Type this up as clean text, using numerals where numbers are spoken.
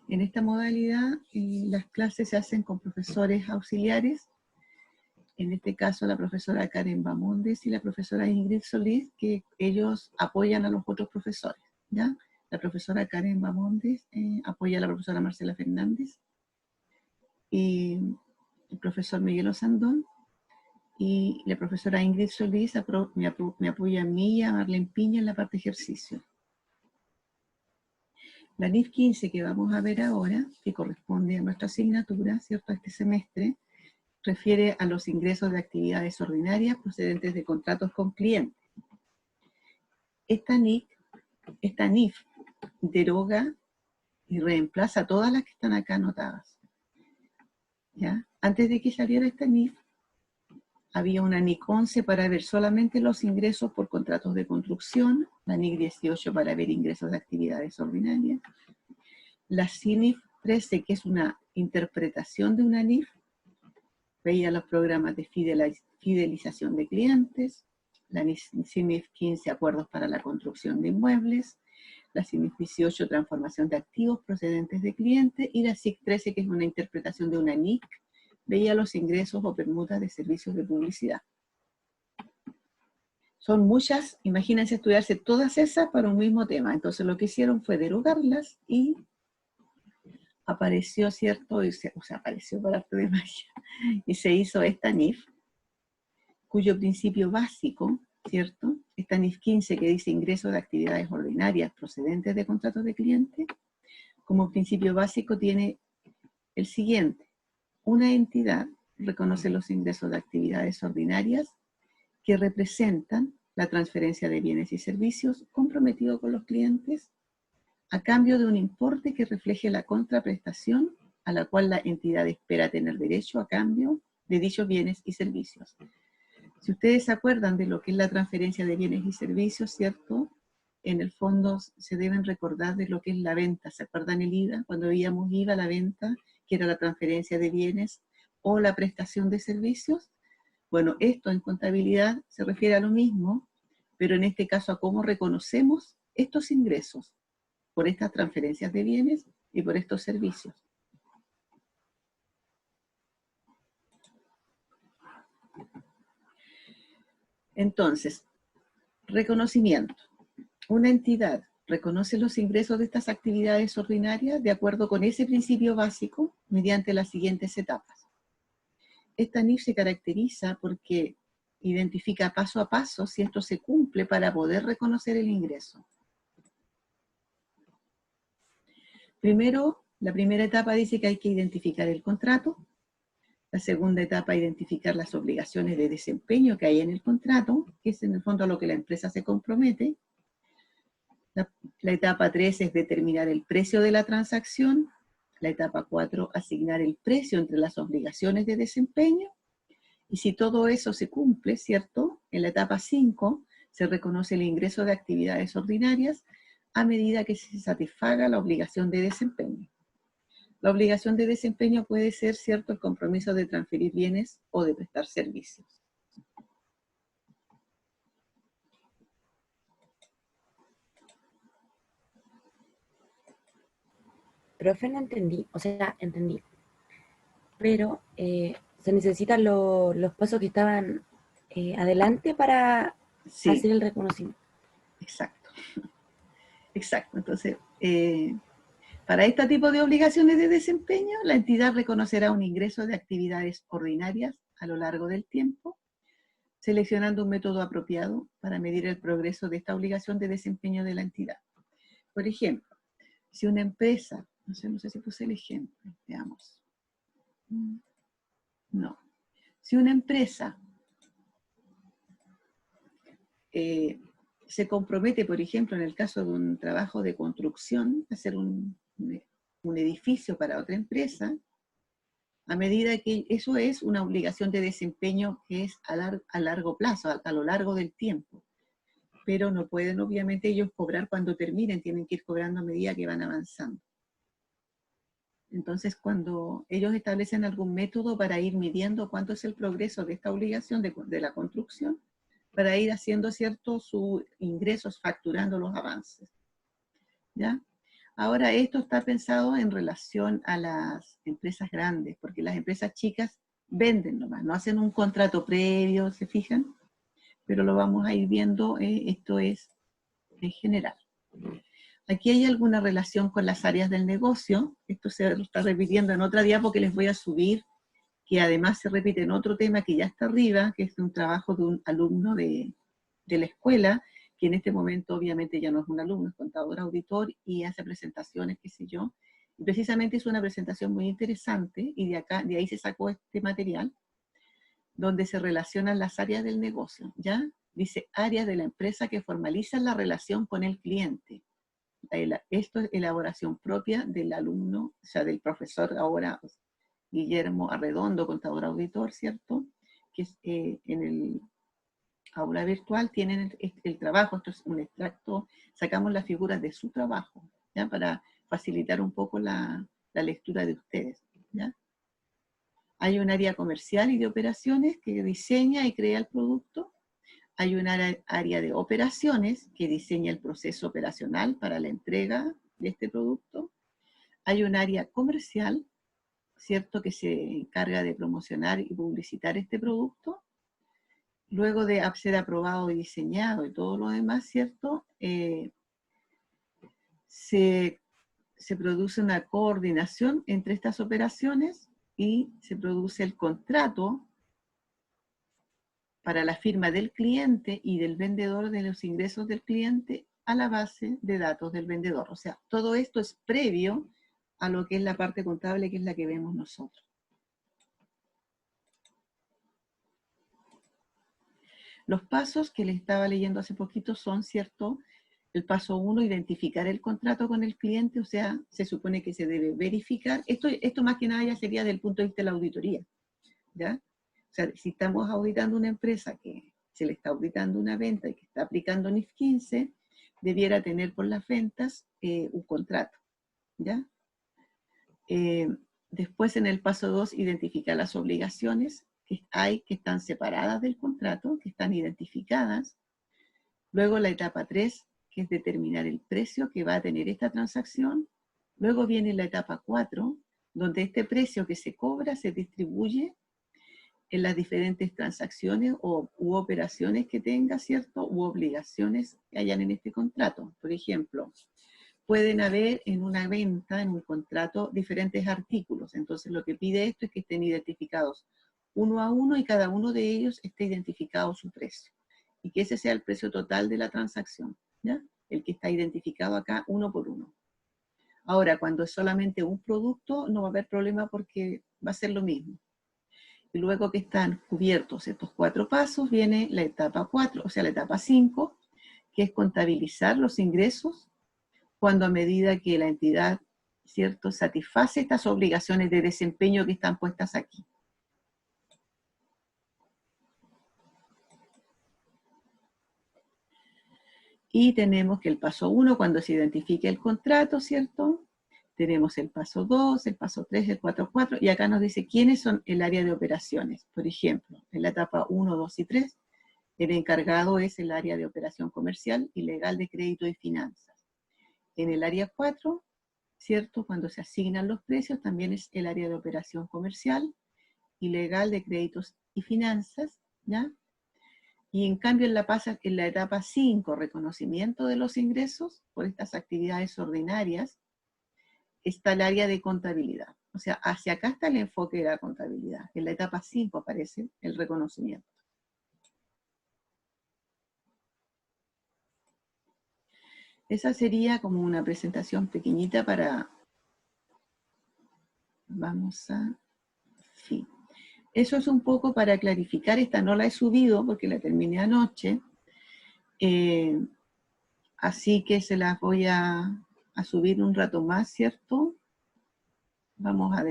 En esta modalidad, las clases se hacen con profesores auxiliares, en este caso la profesora Karen Bamondes y la profesora Ingrid Solís, que ellos apoyan a los otros profesores, ¿ya? La profesora Karen Bamondes apoya a la profesora Marcela Fernández, y el profesor Miguel Osandón, y la profesora Ingrid Solís me apoya a mí y a Marlene Piña en la parte de ejercicio. La NIF 15 que vamos a ver ahora, que corresponde a nuestra asignatura, ¿cierto?, este semestre, refiere a los ingresos de actividades ordinarias procedentes de contratos con clientes. Esta NIF deroga y reemplaza todas las que están acá anotadas, ¿ya? Antes de que saliera esta NIF, había una NIC 11 para ver solamente los ingresos por contratos de construcción, la NIC 18 para ver ingresos de actividades ordinarias, la CINIF 13, que es una interpretación de una NIF, veía los programas de fidelización de clientes, la CINIF 15, acuerdos para la construcción de inmuebles, la CINIF 18, transformación de activos procedentes de clientes, y la CIC 13, que es una interpretación de una NIC, veía los ingresos o permutas de servicios de publicidad. Son muchas, imagínense estudiarse todas esas para un mismo tema. Entonces lo que hicieron fue derogarlas y apareció, ¿cierto? Apareció para arte de magia. Y se hizo esta NIF, cuyo principio básico, ¿cierto? Esta NIF 15 que dice ingresos de actividades ordinarias procedentes de contratos de cliente, como principio básico tiene el siguiente: una entidad reconoce los ingresos de actividades ordinarias que representan la transferencia de bienes y servicios comprometidos con los clientes a cambio de un importe que refleje la contraprestación a la cual la entidad espera tener derecho a cambio de dichos bienes y servicios. Si ustedes se acuerdan de lo que es la transferencia de bienes y servicios, ¿cierto? En el fondo se deben recordar de lo que es la venta. ¿Se acuerdan el IVA? Cuando veíamos IVA, la venta, que era la transferencia de bienes o la prestación de servicios. Bueno, esto en contabilidad se refiere a lo mismo, pero en este caso a cómo reconocemos estos ingresos por estas transferencias de bienes y por estos servicios. Entonces, reconocimiento. Una entidad reconoce los ingresos de estas actividades ordinarias de acuerdo con ese principio básico mediante las siguientes etapas. Esta NIF se caracteriza porque identifica paso a paso si esto se cumple para poder reconocer el ingreso. Primero, la primera etapa dice que hay que identificar el contrato. La segunda etapa, identificar las obligaciones de desempeño que hay en el contrato, que es en el fondo a lo que la empresa se compromete. La etapa 3 es determinar el precio de la transacción. La etapa 4, asignar el precio entre las obligaciones de desempeño. Y si todo eso se cumple, ¿cierto? En la etapa 5 se reconoce el ingreso de actividades ordinarias a medida que se satisfaga la obligación de desempeño. La obligación de desempeño puede ser, ¿cierto?, el compromiso de transferir bienes o de prestar servicios. Profe, no entendí, o sea, entendí. Pero se necesitan los pasos que estaban adelante para hacer el reconocimiento. Exacto. Exacto. Entonces, para este tipo de obligaciones de desempeño, la entidad reconocerá un ingreso de actividades ordinarias a lo largo del tiempo, seleccionando un método apropiado para medir el progreso de esta obligación de desempeño de la entidad. Por ejemplo, si una empresa, no sé si puse el ejemplo, veamos. No. Si una empresa se compromete, por ejemplo, en el caso de un trabajo de construcción, a hacer un edificio para otra empresa, a medida que eso es una obligación de desempeño que es a largo plazo, a lo largo del tiempo. Pero no pueden obviamente ellos cobrar cuando terminen, tienen que ir cobrando a medida que van avanzando. Entonces, cuando ellos establecen algún método para ir midiendo cuánto es el progreso de esta obligación de la construcción, para ir haciendo, ¿cierto?, sus ingresos, facturando los avances, ¿ya? Ahora, esto está pensado en relación a las empresas grandes, porque las empresas chicas venden nomás, no hacen un contrato previo, ¿se fijan? Pero lo vamos a ir viendo, esto es en general. Aquí hay alguna relación con las áreas del negocio, esto se está repitiendo en otra diapo que les voy a subir, que además se repite en otro tema que ya está arriba, que es un trabajo de un alumno de la escuela, que en este momento obviamente ya no es un alumno, es contador auditor y hace presentaciones, qué sé yo. Y precisamente es una presentación muy interesante y de ahí se sacó este material, donde se relacionan las áreas del negocio, ¿ya? Dice, áreas de la empresa que formalizan la relación con el cliente. Esto es elaboración propia del alumno, o sea, del profesor ahora, Guillermo Arredondo, contador auditor, ¿cierto? Que es, en el aula virtual tienen el trabajo, esto es un extracto, sacamos las figuras de su trabajo, ¿ya? Para facilitar un poco la lectura de ustedes, ¿ya? Hay un área comercial y de operaciones que diseña y crea el producto. Hay un área de operaciones que diseña el proceso operacional para la entrega de este producto. Hay un área comercial, ¿cierto?, que se encarga de promocionar y publicitar este producto. Luego de ser aprobado y diseñado y todo lo demás, ¿cierto?, se produce una coordinación entre estas operaciones y se produce el contrato para la firma del cliente y del vendedor de los ingresos del cliente a la base de datos del vendedor. O sea, todo esto es previo a lo que es la parte contable, que es la que vemos nosotros. Los pasos que les estaba leyendo hace poquito son, ¿cierto? El paso 1, identificar el contrato con el cliente, o sea, se supone que se debe verificar. Esto más que nada ya sería desde el punto de vista de la auditoría, ¿ya? O sea, si estamos auditando una empresa que se le está auditando una venta y que está aplicando NIF 15, debiera tener por las ventas un contrato, ¿ya? Después, en el paso 2, identificar las obligaciones que hay, que están separadas del contrato, que están identificadas. Luego la etapa 3, que es determinar el precio que va a tener esta transacción. Luego viene la etapa 4, donde este precio que se cobra se distribuye en las diferentes transacciones u operaciones que tenga, ¿cierto? U obligaciones que hayan en este contrato. Por ejemplo, pueden haber en una venta, en un contrato, diferentes artículos. Entonces lo que pide esto es que estén identificados uno a uno y cada uno de ellos esté identificado su precio. Y que ese sea el precio total de la transacción, ¿ya? El que está identificado acá uno por uno. Ahora, cuando es solamente un producto, no va a haber problema porque va a ser lo mismo. Y luego que están cubiertos estos 4 pasos, viene la etapa 4, o sea, la etapa 5, que es contabilizar los ingresos cuando a medida que la entidad, ¿cierto?, satisface estas obligaciones de desempeño que están puestas aquí. Y tenemos que el paso 1, cuando se identifique el contrato, ¿cierto? Tenemos el paso 2, el paso 3, el 4, y acá nos dice quiénes son el área de operaciones. Por ejemplo, en la etapa 1, 2 y 3, el encargado es el área de operación comercial y legal de crédito y finanzas. En el área 4, ¿cierto?, cuando se asignan los precios, también es el área de operación comercial y legal de créditos y finanzas, ¿ya? Y en cambio en la etapa 5, reconocimiento de los ingresos por estas actividades ordinarias, está el área de contabilidad. O sea, hacia acá está el enfoque de la contabilidad. En la etapa 5 aparece el reconocimiento. Esa sería como una presentación pequeñita para... Vamos a... Sí. Eso es un poco para clarificar. Esta no la he subido porque la terminé anoche. Así que se las voy a subir un rato más, ¿cierto? Vamos a ver.